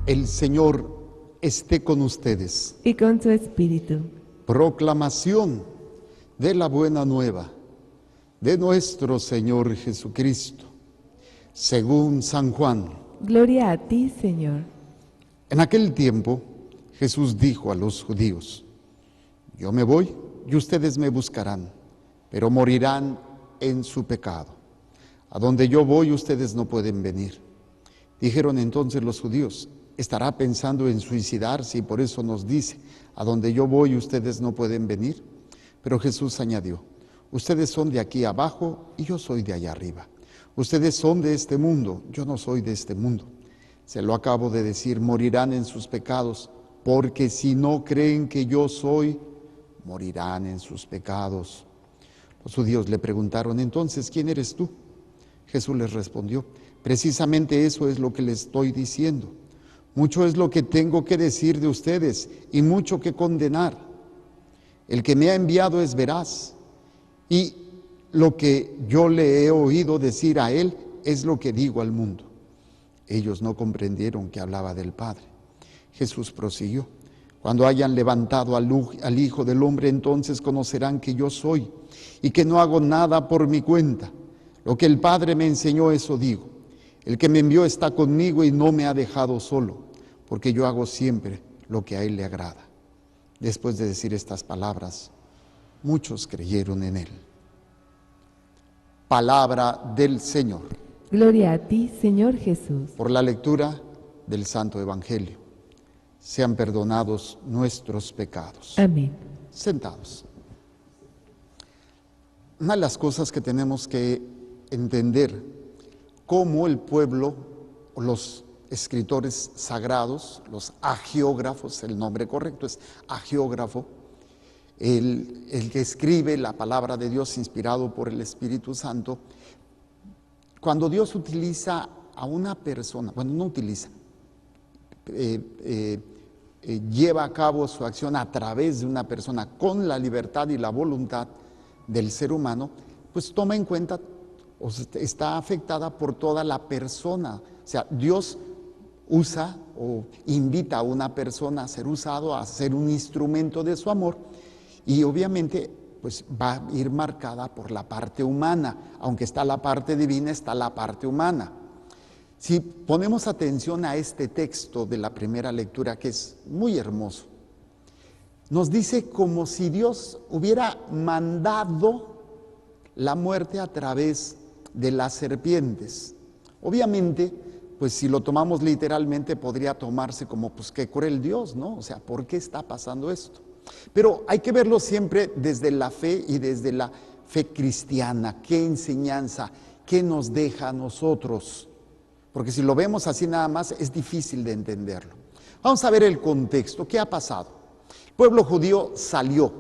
El Señor esté con ustedes. Y con su espíritu. Proclamación de la buena nueva de nuestro Señor Jesucristo, según San Juan. Gloria a ti, Señor. En aquel tiempo, Jesús dijo a los judíos: yo me voy y ustedes me buscarán, pero morirán en su pecado. A donde yo voy, ustedes no pueden venir. Dijeron entonces los judíos: ¿estará pensando en suicidarse y por eso nos dice: a donde yo voy, ustedes no pueden venir? Pero Jesús añadió: ustedes son de aquí abajo y yo soy de allá arriba. Ustedes son de este mundo, yo no soy de este mundo. Se lo acabo de decir, morirán en sus pecados, porque si no creen que yo soy, morirán en sus pecados. Los judíos le preguntaron: entonces, ¿quién eres tú? Jesús les respondió: precisamente eso es lo que les estoy diciendo. Mucho es lo que tengo que decir de ustedes y mucho que condenar. El que me ha enviado es veraz, y lo que yo le he oído decir a él es lo que digo al mundo. Ellos no comprendieron que hablaba del Padre. Jesús prosiguió: cuando hayan levantado al Hijo del Hombre, entonces conocerán que yo soy y que no hago nada por mi cuenta. Lo que el Padre me enseñó, eso digo. El que me envió está conmigo y no me ha dejado solo, porque yo hago siempre lo que a él le agrada. Después de decir estas palabras, muchos creyeron en él. Palabra del Señor. Gloria a ti, Señor Jesús. Por la lectura del Santo Evangelio, sean perdonados nuestros pecados. Amén. Sentados. Una de las cosas que tenemos que entender, cómo el pueblo, los escritores sagrados, los agiógrafos, el nombre correcto es agiógrafo, el que escribe la palabra de Dios inspirado por el Espíritu Santo, cuando Dios utiliza a una persona, bueno, no utiliza, lleva a cabo su acción a través de una persona con la libertad y la voluntad del ser humano, pues toma en cuenta, o está afectada por toda la persona. O sea, Dios usa o invita a una persona a ser usado, a ser un instrumento de su amor, y obviamente pues va a ir marcada por la parte humana. Aunque está la parte divina, está la parte humana. Si ponemos atención a este texto de la primera lectura, que es muy hermoso, nos dice como si Dios hubiera mandado la muerte a través de las serpientes. Obviamente, pues si lo tomamos literalmente, podría tomarse como, pues qué cruel Dios, ¿no? O sea, ¿por qué está pasando esto? Pero hay que verlo siempre desde la fe y desde la fe cristiana. ¿Qué enseñanza, qué nos deja a nosotros? Porque si lo vemos así nada más, es difícil de entenderlo. Vamos a ver el contexto. ¿Qué ha pasado? El pueblo judío salió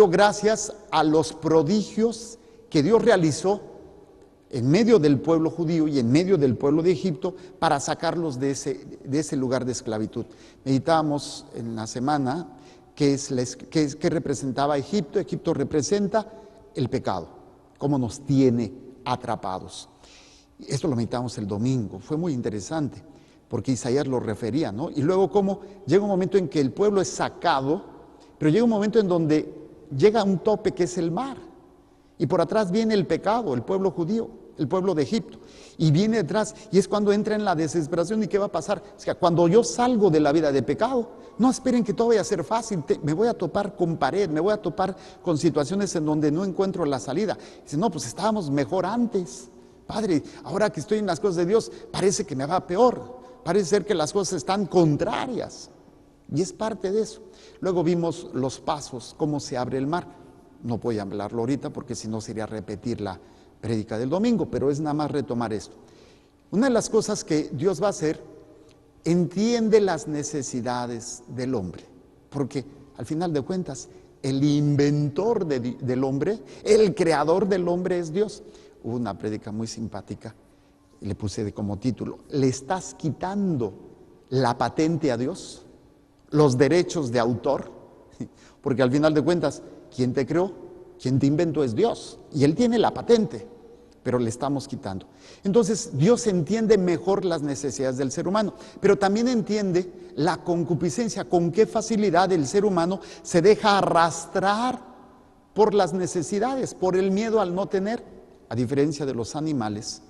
gracias a los prodigios que Dios realizó en medio del pueblo judío y en medio del pueblo de Egipto para sacarlos de ese lugar de esclavitud. Meditábamos en la semana que representaba Egipto. Egipto representa el pecado, cómo nos tiene atrapados. Esto lo meditamos el domingo, fue muy interesante, porque Isaías lo refería, ¿no? Y luego cómo llega un momento en que el pueblo es sacado, pero llega un momento en donde llega a un tope que es el mar, y por atrás viene el pecado, el pueblo judío, el pueblo de Egipto, y viene detrás, y es cuando entra en la desesperación. ¿Y qué va a pasar? O sea, cuando yo salgo de la vida de pecado, no esperen que todo vaya a ser fácil, me voy a topar con pared, me voy a topar con situaciones en donde no encuentro la salida. Dice, no, pues estábamos mejor antes. Padre, ahora que estoy en las cosas de Dios, parece que me va peor, parece ser que las cosas están contrarias, y es parte de eso. Luego vimos los pasos, cómo se abre el mar. No voy a hablarlo ahorita porque si no sería repetir la prédica del domingo, pero es nada más retomar esto. Una de las cosas que Dios va a hacer, entiende las necesidades del hombre, porque al final de cuentas, el inventor del hombre, el creador del hombre es Dios. Hubo una prédica muy simpática, y le puse como título: ¿le estás quitando la patente a Dios? ¿Los derechos de autor? Porque al final de cuentas, ¿quién te creó? ¿Quién te inventó? Es Dios, y Él tiene la patente. pero le estamos quitando. Entonces, Dios entiende mejor las necesidades del ser humano, pero también entiende la concupiscencia, con qué facilidad el ser humano se deja arrastrar por las necesidades, por el miedo al no tener, a diferencia de los animales,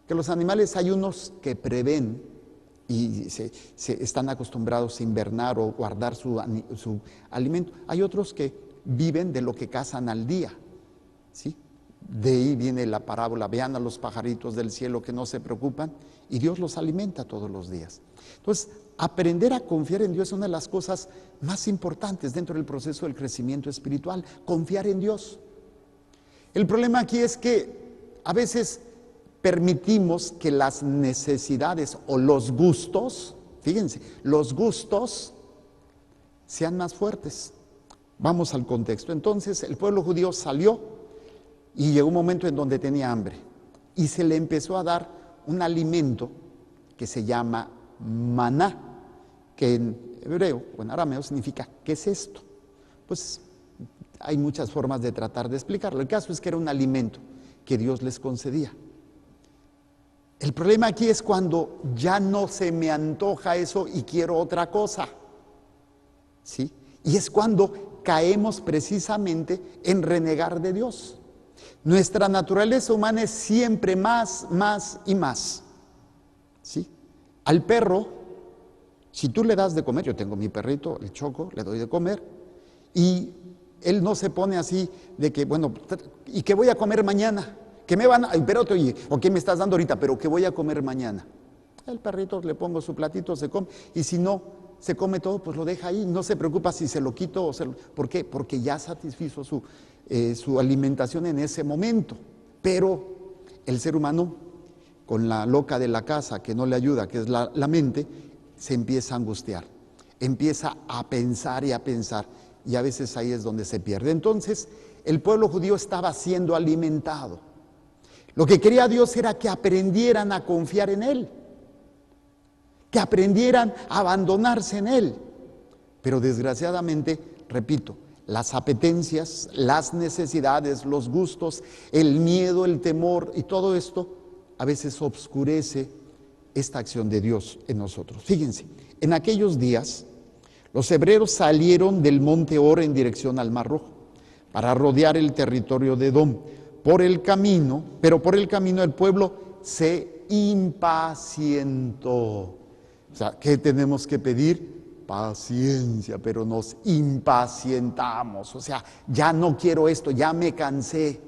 que los animales hay unos que prevén y se están acostumbrados a invernar o guardar su alimento. Hay otros que viven de lo que cazan al día, ¿sí? De ahí viene la parábola, vean a los pajaritos del cielo que no se preocupan y Dios los alimenta todos los días. Entonces, aprender a confiar en Dios es una de las cosas más importantes dentro del proceso del crecimiento espiritual, confiar en Dios. El problema aquí es que a veces permitimos que las necesidades o los gustos, fíjense, los gustos sean más fuertes. Vamos al contexto. Entonces, el pueblo judío salió y llegó un momento en donde tenía hambre y se le empezó a dar un alimento que se llama maná, que en hebreo o en arameo significa ¿qué es esto? Pues hay muchas formas de tratar de explicarlo. El caso es que era un alimento que Dios les concedía. El problema aquí es cuando ya no se me antoja eso y quiero otra cosa, ¿sí? Y es cuando caemos precisamente en renegar de Dios. Nuestra naturaleza humana es siempre más y más, ¿sí? Al perro, si tú le das de comer, yo tengo mi perrito, el Choco, le doy de comer, y él no se pone así de que, bueno, ¿y qué voy a comer mañana? ¿Qué me van a, pero oye, o qué me estás dando ahorita, pero qué voy a comer mañana? El perrito le pongo su platito, se come, y si no se come todo, pues lo deja ahí, no se preocupa si se lo quito o ¿por qué? Porque ya satisfizo su alimentación en ese momento. Pero el ser humano, con la loca de la casa que no le ayuda, que es la mente, se empieza a angustiar, empieza a pensar, y a veces ahí es donde se pierde. Entonces, el pueblo judío estaba siendo alimentado. Lo que quería Dios era que aprendieran a confiar en Él, que aprendieran a abandonarse en Él. Pero desgraciadamente, repito, las apetencias, las necesidades, los gustos, el miedo, el temor y todo esto a veces obscurece esta acción de Dios en nosotros. Fíjense, en aquellos días los hebreos salieron del monte Hor en dirección al Mar Rojo para rodear el territorio de Edom. Pero por el camino el pueblo se impacientó. O sea, ¿qué tenemos que pedir? Paciencia, pero nos impacientamos. O sea, ya no quiero esto, ya me cansé.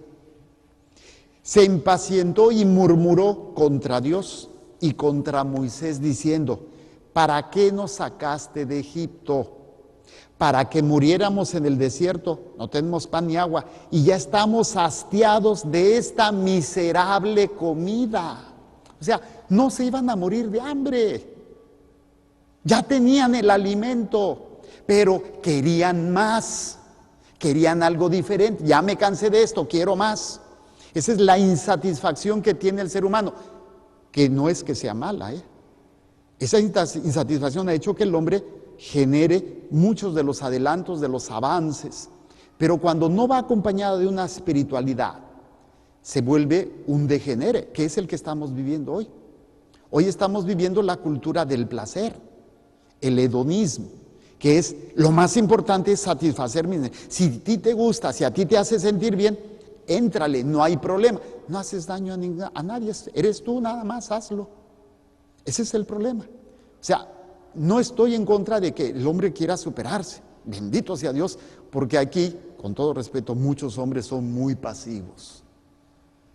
Se impacientó y murmuró contra Dios y contra Moisés diciendo: ¿para qué nos sacaste de Egipto? Para que muriéramos en el desierto, no tenemos pan ni agua, y ya estamos hastiados de esta miserable comida. O sea, no se iban a morir de hambre, ya tenían el alimento, pero querían más, querían algo diferente. Ya me cansé de esto, quiero más. Esa es la insatisfacción que tiene el ser humano, que no es que sea mala, Esa insatisfacción ha hecho que el hombre genere muchos de los adelantos, de los avances, pero cuando no va acompañado de una espiritualidad, se vuelve un degenere, que es el que estamos viviendo hoy. Hoy estamos viviendo la cultura del placer, el hedonismo, que es lo más importante, es satisfacer mis necesidades. Si a ti te gusta, si a ti te hace sentir bien, éntrale, no hay problema, no haces daño a nadie, eres tú nada más, hazlo. Ese es el problema. O sea, no estoy en contra de que el hombre quiera superarse, bendito sea Dios, porque aquí, con todo respeto, muchos hombres son muy pasivos,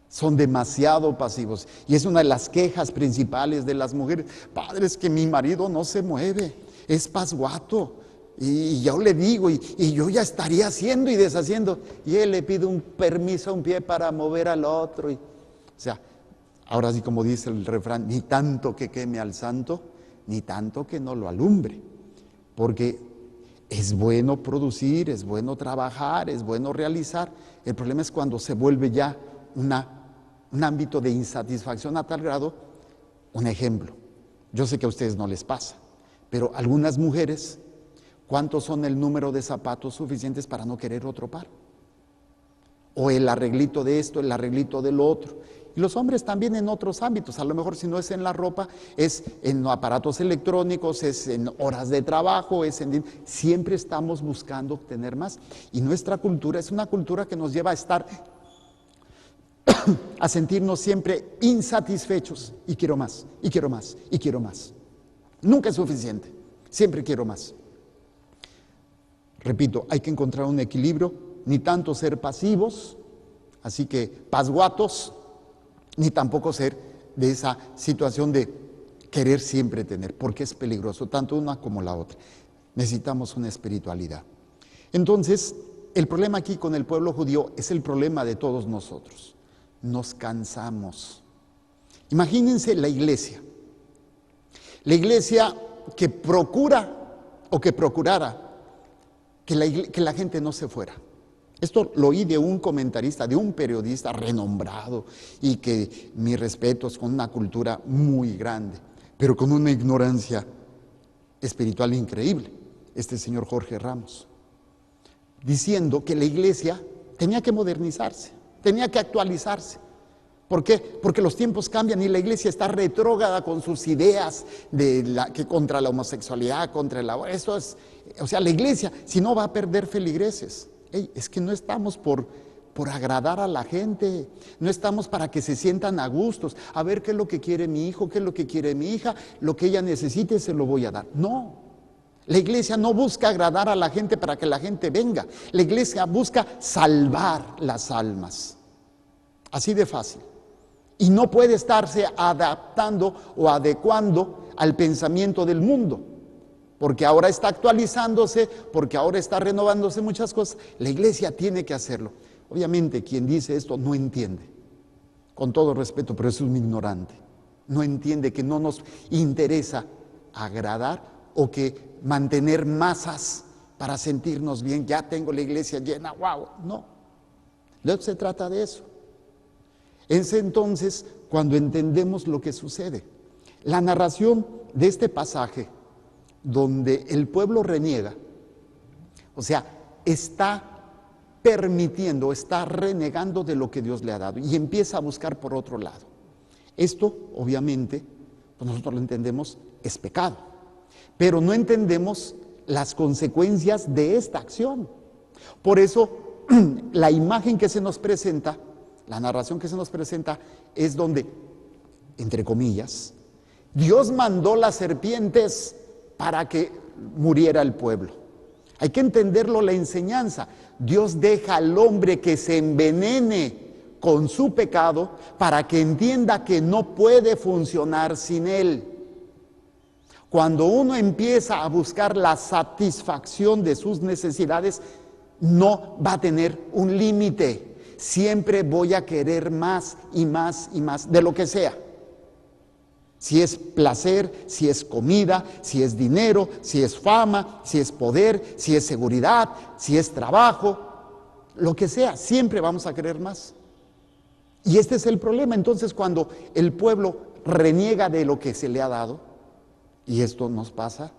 son demasiado pasivos, y es una de las quejas principales de las mujeres: padre, es que mi marido no se mueve, es pasguato, y yo le digo, y yo ya estaría haciendo y deshaciendo, y él le pide un permiso a un pie para mover al otro, o sea, ahora sí, como dice el refrán, ni tanto que queme al santo, ni tanto que no lo alumbre, porque es bueno producir, es bueno trabajar, es bueno realizar. El problema es cuando se vuelve ya un ámbito de insatisfacción a tal grado. Un ejemplo, yo sé que a ustedes no les pasa, pero algunas mujeres, ¿cuántos son el número de zapatos suficientes para no querer otro par? O el arreglito de esto, el arreglito del otro. Y los hombres también en otros ámbitos, a lo mejor si no es en la ropa, es en aparatos electrónicos, es en horas de trabajo, siempre estamos buscando obtener más. Y nuestra cultura es una cultura que nos lleva a estar, a sentirnos siempre insatisfechos. Y quiero más, y quiero más, y quiero más. Nunca es suficiente, siempre quiero más. Repito, hay que encontrar un equilibrio, ni tanto ser pasivos, así que pasguatos, ni tampoco ser de esa situación de querer siempre tener, porque es peligroso, tanto una como la otra. Necesitamos una espiritualidad. Entonces, el problema aquí con el pueblo judío es el problema de todos nosotros. Nos cansamos. Imagínense la iglesia que procura o que procurara que la gente no se fuera. Esto lo oí de un comentarista, de un periodista renombrado y que mis respetos, con una cultura muy grande, pero con una ignorancia espiritual increíble, este señor Jorge Ramos, diciendo que la iglesia tenía que modernizarse, tenía que actualizarse. ¿Por qué? Porque los tiempos cambian y la iglesia está retrógrada con sus ideas que contra la homosexualidad, contra el aborto. Eso es, o sea, la iglesia, si no, va a perder feligreses. Es que no estamos por agradar a la gente, no estamos para que se sientan a gustos, a ver qué es lo que quiere mi hijo, qué es lo que quiere mi hija, lo que ella necesite se lo voy a dar. No, la iglesia no busca agradar a la gente para que la gente venga, la iglesia busca salvar las almas, así de fácil. Y no puede estarse adaptando o adecuando al pensamiento del mundo, porque ahora está actualizándose, porque ahora está renovándose muchas cosas. La iglesia tiene que hacerlo. Obviamente quien dice esto no entiende, con todo respeto, pero es un ignorante. No entiende que no nos interesa agradar o que mantener masas para sentirnos bien. Ya tengo la iglesia llena, wow, no. No se trata de eso. Es entonces cuando entendemos lo que sucede. La narración de este pasaje donde el pueblo reniega, o sea, está permitiendo, está renegando de lo que Dios le ha dado y empieza a buscar por otro lado. Esto, obviamente, pues nosotros lo entendemos, es pecado, pero no entendemos las consecuencias de esta acción. Por eso, la imagen que se nos presenta, la narración que se nos presenta es donde, entre comillas, Dios mandó las serpientes para que muriera el pueblo. Hay que entenderlo, la enseñanza. Dios deja al hombre que se envenene con su pecado para que entienda que no puede funcionar sin él. Cuando uno empieza a buscar la satisfacción de sus necesidades, no va a tener un límite. Siempre voy a querer más y más y más, de lo que sea. Si es placer, si es comida, si es dinero, si es fama, si es poder, si es seguridad, si es trabajo, lo que sea, siempre vamos a querer más. Y este es el problema. Entonces, cuando el pueblo reniega de lo que se le ha dado, y esto nos pasa,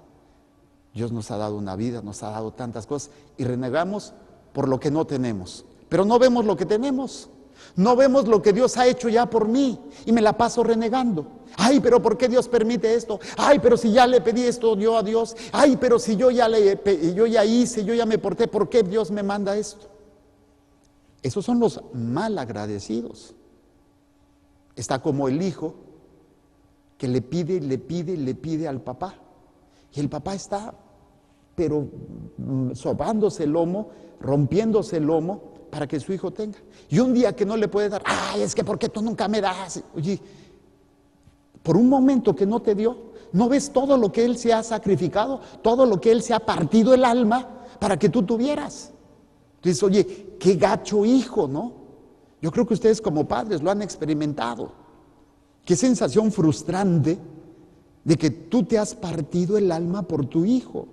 Dios nos ha dado una vida, nos ha dado tantas cosas, y renegamos por lo que no tenemos. Pero no vemos lo que tenemos, no vemos lo que Dios ha hecho ya por mí y me la paso renegando. Ay, pero ¿por qué Dios permite esto? Ay, pero si ya le pedí esto yo a Dios. Ay, pero si yo ya hice, yo ya me porté, ¿por qué Dios me manda esto? Esos son los mal agradecidos. Está como el hijo que le pide al papá. Y el papá está, pero sobándose el lomo, rompiéndose el lomo, para que su hijo tenga. Y un día que no le puede dar, ay, es que ¿por qué tú nunca me das? Oye, por un momento que no te dio, ¿no ves todo lo que él se ha sacrificado? Todo lo que él se ha partido el alma para que tú tuvieras. Entonces, oye, qué gacho hijo, ¿no? Yo creo que ustedes como padres lo han experimentado. Qué sensación frustrante de que tú te has partido el alma por tu hijo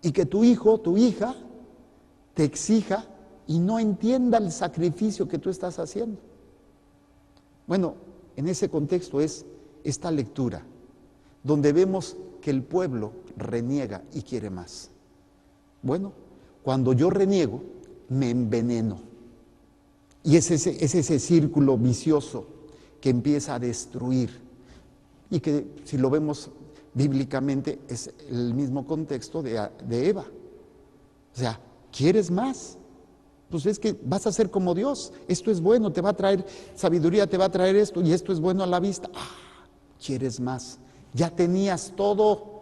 y que tu hijo, tu hija, te exija y no entienda el sacrificio que tú estás haciendo. Bueno, en ese contexto es esta lectura, donde vemos que el pueblo reniega y quiere más. Bueno, cuando yo reniego, me enveneno. Y es ese círculo vicioso que empieza a destruir y que, si lo vemos bíblicamente, es el mismo contexto de Eva. O sea, ¿quieres más? Pues es que vas a ser como Dios. Esto es bueno, te va a traer sabiduría, te va a traer esto, y esto es bueno a la vista. ¿Quieres más? Ya tenías todo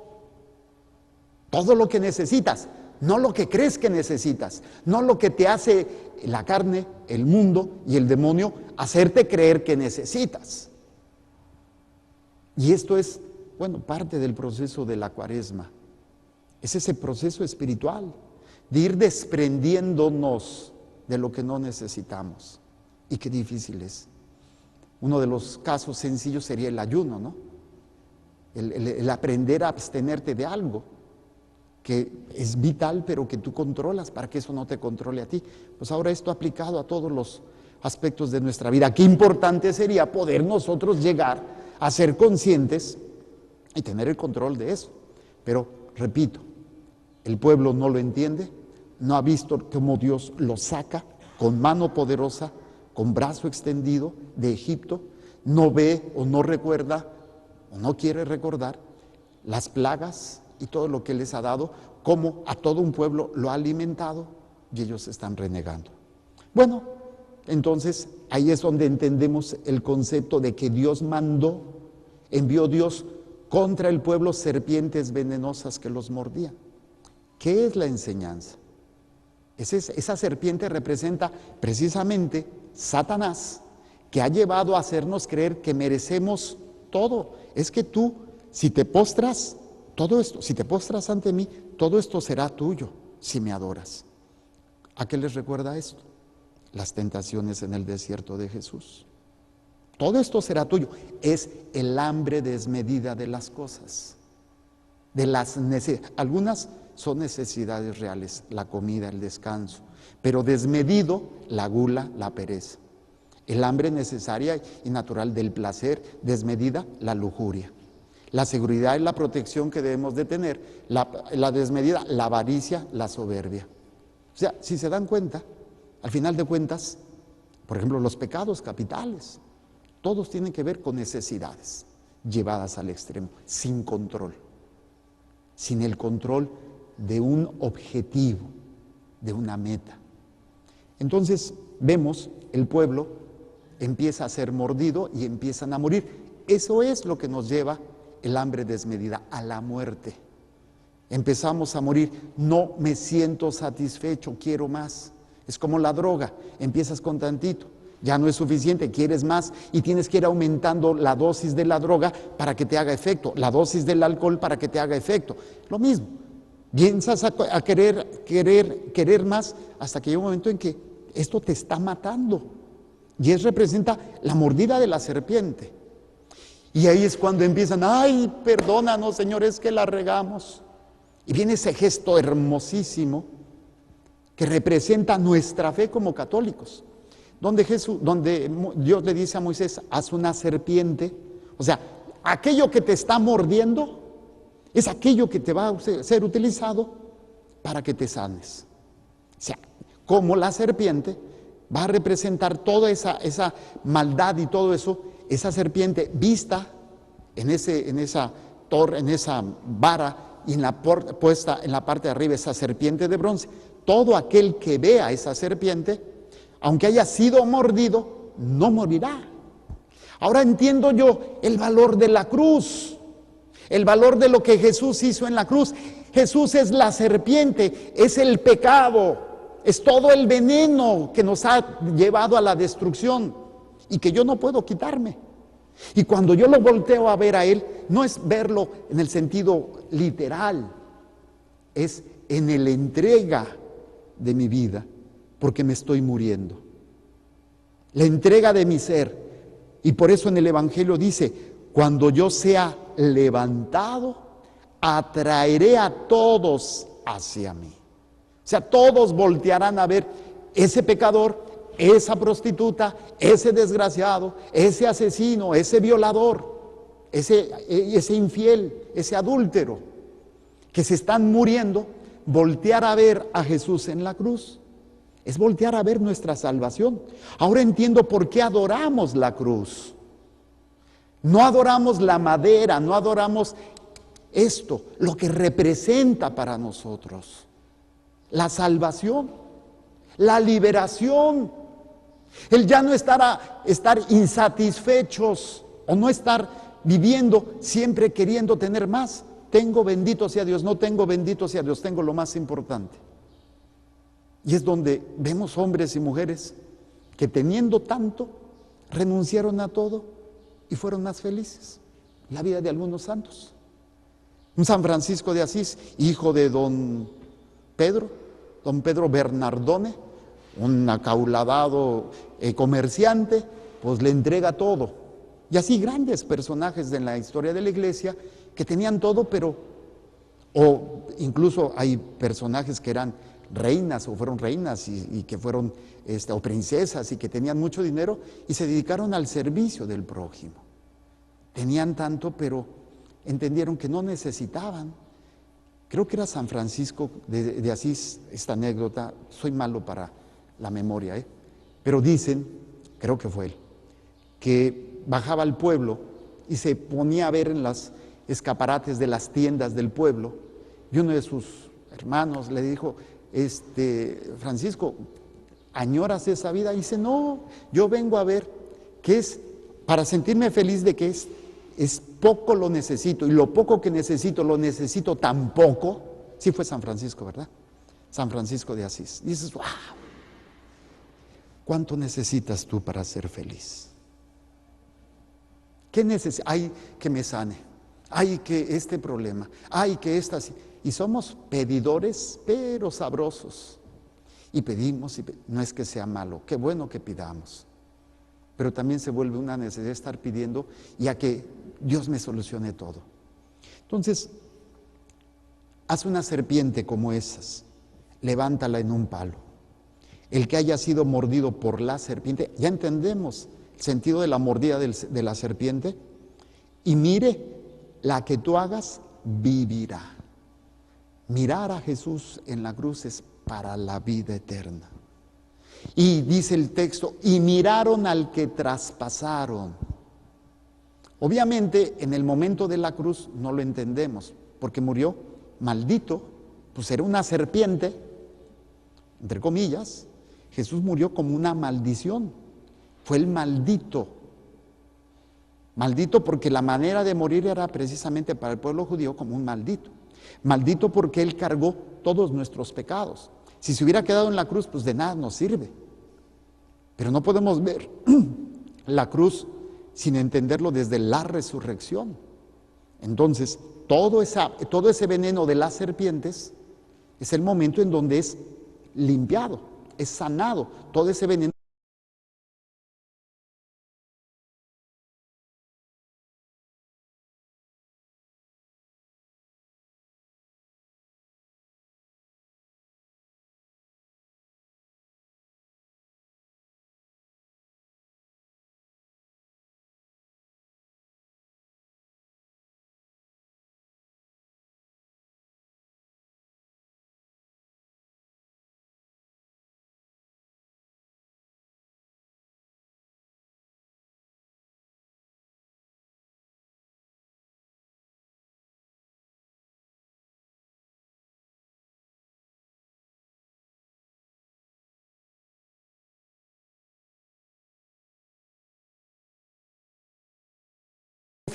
lo que necesitas, no lo que crees que necesitas, no lo que te hace la carne, el mundo y el demonio hacerte creer que necesitas. Y esto es, parte del proceso de la Cuaresma. Es ese proceso espiritual de ir desprendiéndonos de lo que no necesitamos. Y qué difícil es. Uno de los casos sencillos sería el ayuno, ¿no? El aprender a abstenerte de algo que es vital, pero que tú controlas para que eso no te controle a ti. Pues ahora esto aplicado a todos los aspectos de nuestra vida. Qué importante sería poder nosotros llegar a ser conscientes y tener el control de eso. Pero, repito, el pueblo no lo entiende, no ha visto cómo Dios lo saca con mano poderosa, con brazo extendido de Egipto, no ve o no recuerda o no quiere recordar las plagas y todo lo que les ha dado, cómo a todo un pueblo lo ha alimentado y ellos están renegando. Bueno, entonces ahí es donde entendemos el concepto de que Dios envió Dios contra el pueblo serpientes venenosas que los mordían. ¿Qué es la enseñanza? Esa serpiente representa precisamente Satanás, que ha llevado a hacernos creer que merecemos todo. Es que tú, si te postras, todo esto, si te postras ante mí, todo esto será tuyo si me adoras. ¿A qué les recuerda esto? Las tentaciones en el desierto de Jesús. Todo esto será tuyo. Es el hambre desmedida de las cosas, de las necesidades. Algunas son necesidades reales, la comida, el descanso, pero desmedido la gula, la pereza. El hambre necesaria y natural del placer, desmedida la lujuria. La seguridad y la protección que debemos de tener, la desmedida, la avaricia, la soberbia. O sea, si se dan cuenta, al final de cuentas, por ejemplo, los pecados capitales, todos tienen que ver con necesidades llevadas al extremo, sin control, sin el control de un objetivo, de una meta. Entonces vemos, el pueblo empieza a ser mordido y empiezan a morir. Eso es lo que nos lleva el hambre desmedida a la muerte. Empezamos a morir, no me siento satisfecho, quiero más. Es como la droga, empiezas con tantito, ya no es suficiente, quieres más y tienes que ir aumentando la dosis de la droga para que te haga efecto, la dosis del alcohol para que te haga efecto. Lo mismo, piensas a querer más hasta que llega un momento en que esto te está matando. Y representa la mordida de la serpiente. Y ahí es cuando empiezan, ay, perdónanos, Señor, es que la regamos. Y viene ese gesto hermosísimo que representa nuestra fe como católicos, donde Dios le dice a Moisés, haz una serpiente. O sea, aquello que te está mordiendo es aquello que te va a ser utilizado para que te sanes. O sea, como la serpiente va a representar toda esa maldad y todo eso, esa serpiente vista en esa torre, en esa vara, y puesta en la parte de arriba esa serpiente de bronce. Todo aquel que vea esa serpiente, aunque haya sido mordido, no morirá. Ahora entiendo yo el valor de la cruz, el valor de lo que Jesús hizo en la cruz. Jesús es la serpiente, es el pecado, es todo el veneno que nos ha llevado a la destrucción y que yo no puedo quitarme. Y cuando yo lo volteo a ver a Él, no es verlo en el sentido literal, es en la entrega de mi vida, porque me estoy muriendo. La entrega de mi ser. Y por eso en el Evangelio dice, cuando yo sea levantado, atraeré a todos hacia mí. O sea, todos voltearán a ver ese pecador, esa prostituta, ese desgraciado, ese asesino, ese violador, ese infiel, ese adúltero, que se están muriendo, voltear a ver a Jesús en la cruz. es voltear a ver nuestra salvación. Ahora entiendo por qué adoramos la cruz. No adoramos la madera, no adoramos esto, lo que representa para nosotros. La salvación, la liberación, el ya no estar insatisfechos o no estar viviendo siempre queriendo tener más. Tengo, bendito sea Dios, no tengo, bendito sea Dios, tengo lo más importante. Y es donde vemos hombres y mujeres que teniendo tanto, renunciaron a todo y fueron más felices. La vida de algunos santos. Un San Francisco de Asís, hijo de don Pedro Bernardone, un acauladado comerciante, pues le entrega todo. Y así grandes personajes de la historia de la iglesia que tenían todo, o incluso hay personajes que eran reinas o fueron reinas y que fueron o princesas y que tenían mucho dinero y se dedicaron al servicio del prójimo. Tenían tanto, pero entendieron que no necesitaban. Creo que era San Francisco de Asís, esta anécdota, soy malo para la memoria, pero dicen, creo que fue él, que bajaba al pueblo y se ponía a ver en las escaparates de las tiendas del pueblo, y uno de sus hermanos le dijo, Francisco, ¿añoras esa vida? Y dice, no, yo vengo a ver que es para sentirme feliz de que es poco lo necesito, y lo poco que necesito, lo necesito tan poco. Sí fue San Francisco, ¿verdad? San Francisco de Asís. Y dices, wow, ¿cuánto necesitas tú para ser feliz? ¿Qué necesitas? Ay, que me sane. Ay, que este problema. Ay, que esta... Y somos pedidores, pero sabrosos. Y pedimos, no es que sea malo, qué bueno que pidamos. Pero también se vuelve una necesidad de estar pidiendo y a que Dios me solucione todo. Entonces, haz una serpiente como esas, levántala en un palo. El que haya sido mordido por la serpiente, ya entendemos el sentido de la mordida de la serpiente, y mire, la que tú hagas vivirá. Mirar a Jesús en la cruz es para la vida eterna. Y dice el texto, y miraron al que traspasaron. Obviamente, en el momento de la cruz no lo entendemos, porque murió maldito, pues era una serpiente, entre comillas. Jesús murió como una maldición, fue el maldito. Maldito porque la manera de morir era precisamente para el pueblo judío como un maldito. Maldito porque Él cargó todos nuestros pecados. Si se hubiera quedado en la cruz, pues de nada nos sirve. Pero no podemos ver la cruz sin entenderlo desde la resurrección. Entonces, todo ese veneno de las serpientes es el momento en donde es limpiado, es sanado. Todo ese veneno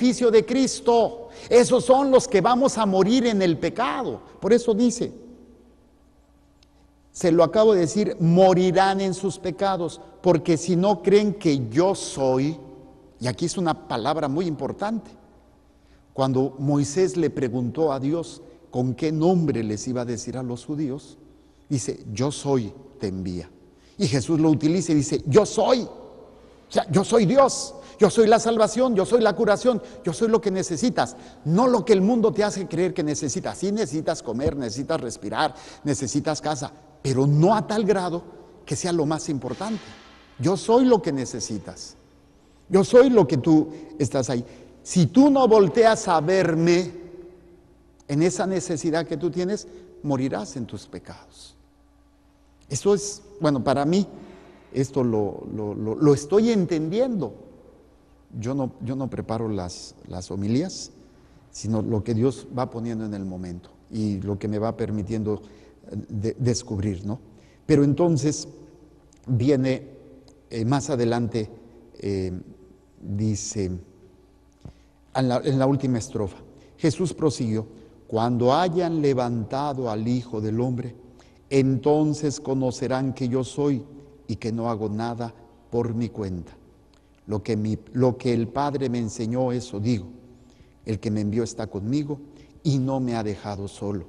sacrificio de Cristo. Esos son los que vamos a morir en el pecado. Por eso dice, se lo acabo de decir, morirán en sus pecados, porque si no creen que yo soy, y aquí es una palabra muy importante, cuando Moisés le preguntó a Dios con qué nombre les iba a decir a los judíos, dice, yo soy, te envía. Y Jesús lo utiliza y dice, yo soy. O sea, yo soy Dios, yo soy la salvación, yo soy la curación, yo soy lo que necesitas, no lo que el mundo te hace creer que necesitas. Sí necesitas comer, necesitas respirar, necesitas casa, pero no a tal grado que sea lo más importante. Yo soy lo que necesitas, yo soy lo que tú estás ahí. Si tú no volteas a verme en esa necesidad que tú tienes, morirás en tus pecados. Eso es, bueno, para mí, esto lo estoy entendiendo. Yo no preparo las homilías, sino lo que Dios va poniendo en el momento y lo que me va permitiendo descubrir, ¿no? Pero entonces viene más adelante, dice, en la última estrofa, Jesús prosiguió: cuando hayan levantado al Hijo del Hombre, entonces conocerán que yo soy y que no hago nada por mi cuenta. Lo que el Padre me enseñó, eso digo. El que me envió está conmigo y no me ha dejado solo,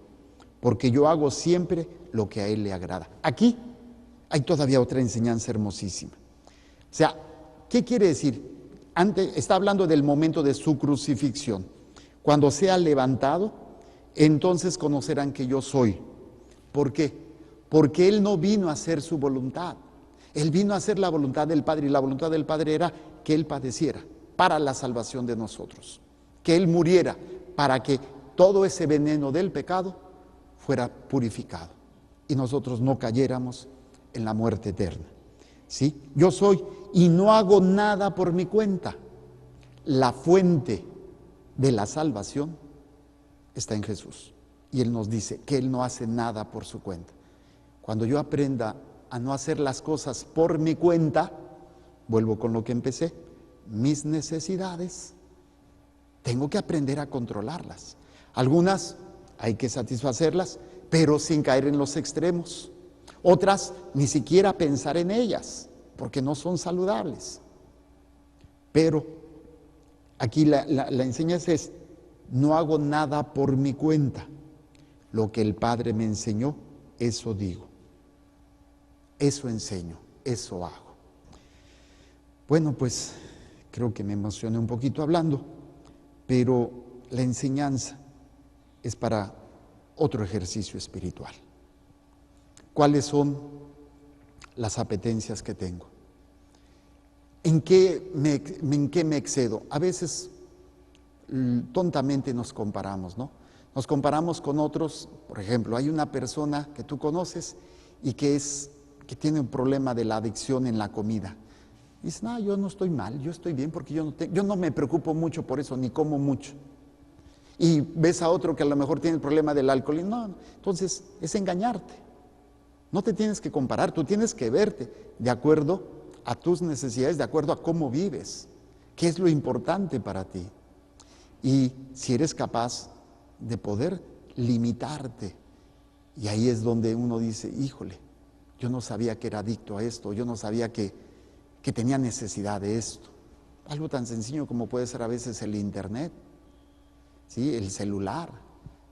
porque yo hago siempre lo que a Él le agrada. Aquí hay todavía otra enseñanza hermosísima. O sea, ¿qué quiere decir? Está hablando del momento de su crucifixión. Cuando sea levantado, entonces conocerán que yo soy. ¿Por qué? Porque Él no vino a hacer su voluntad. Él vino a hacer la voluntad del Padre, y la voluntad del Padre era que Él padeciera para la salvación de nosotros, que Él muriera para que todo ese veneno del pecado fuera purificado y nosotros no cayéramos en la muerte eterna. ¿Sí? Yo soy y no hago nada por mi cuenta. La fuente de la salvación está en Jesús y Él nos dice que Él no hace nada por su cuenta. Cuando yo aprenda a no hacer las cosas por mi cuenta, vuelvo con lo que empecé, mis necesidades, tengo que aprender a controlarlas. Algunas hay que satisfacerlas, pero sin caer en los extremos. Otras, ni siquiera pensar en ellas, porque no son saludables. Pero aquí la enseñanza es: no hago nada por mi cuenta. Lo que el Padre me enseñó, eso digo. Eso enseño, eso hago. Bueno, pues creo que me emocioné un poquito hablando, pero la enseñanza es para otro ejercicio espiritual. ¿Cuáles son las apetencias que tengo? ¿En qué me excedo? A veces tontamente nos comparamos, ¿no? Nos comparamos con otros. Por ejemplo, hay una persona que tú conoces y que tiene un problema de la adicción en la comida. Dices: no, yo no estoy mal, yo estoy bien porque yo no me preocupo mucho por eso, ni como mucho. Y ves a otro que a lo mejor tiene el problema del alcohol y no, entonces es engañarte. No te tienes que comparar, tú tienes que verte de acuerdo a tus necesidades, de acuerdo a cómo vives, qué es lo importante para ti. Y si eres capaz de poder limitarte, y ahí es donde uno dice: híjole, yo no sabía que era adicto a esto, yo no sabía que tenía necesidad de esto. Algo tan sencillo como puede ser a veces el internet, ¿sí? El celular.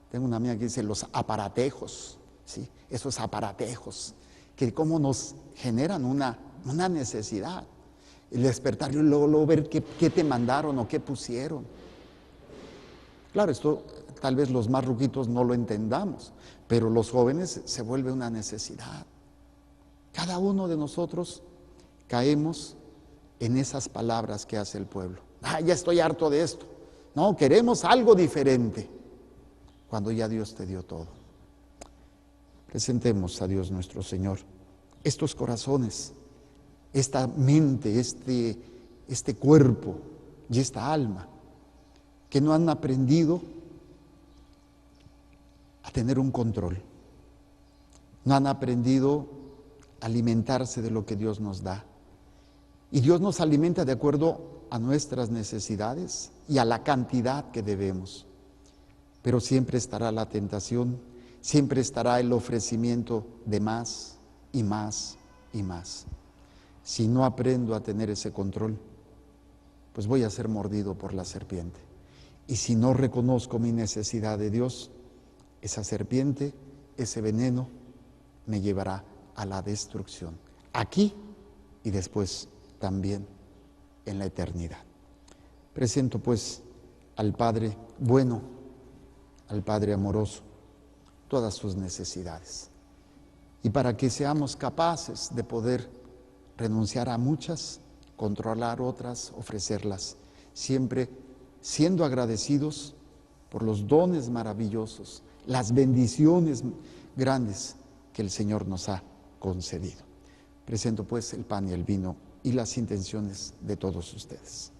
Tengo una amiga que dice los aparatejos, ¿sí? Esos aparatejos que cómo nos generan una necesidad. El despertar y luego ver qué te mandaron o qué pusieron. Claro, esto tal vez los más ruquitos no lo entendamos, pero los jóvenes se vuelve una necesidad. Cada uno de nosotros caemos en esas palabras que hace el pueblo. Ya estoy harto de esto. No, queremos algo diferente, cuando ya Dios te dio todo. Presentemos a Dios nuestro Señor estos corazones, esta mente, este cuerpo y esta alma que no han aprendido a tener un control, no han aprendido a alimentarse de lo que Dios nos da. Y Dios nos alimenta de acuerdo a nuestras necesidades y a la cantidad que debemos. Pero siempre estará la tentación, siempre estará el ofrecimiento de más y más y más. Si no aprendo a tener ese control, pues voy a ser mordido por la serpiente. Y si no reconozco mi necesidad de Dios, esa serpiente, ese veneno, me llevará a la destrucción, aquí y después también en la eternidad. Presento pues al Padre bueno, al Padre amoroso, todas sus necesidades. Y para que seamos capaces de poder renunciar a muchas, controlar otras, ofrecerlas, siempre siendo agradecidos por los dones maravillosos, las bendiciones grandes que el Señor nos ha concedido. Presento pues el pan y el vino y las intenciones de todos ustedes.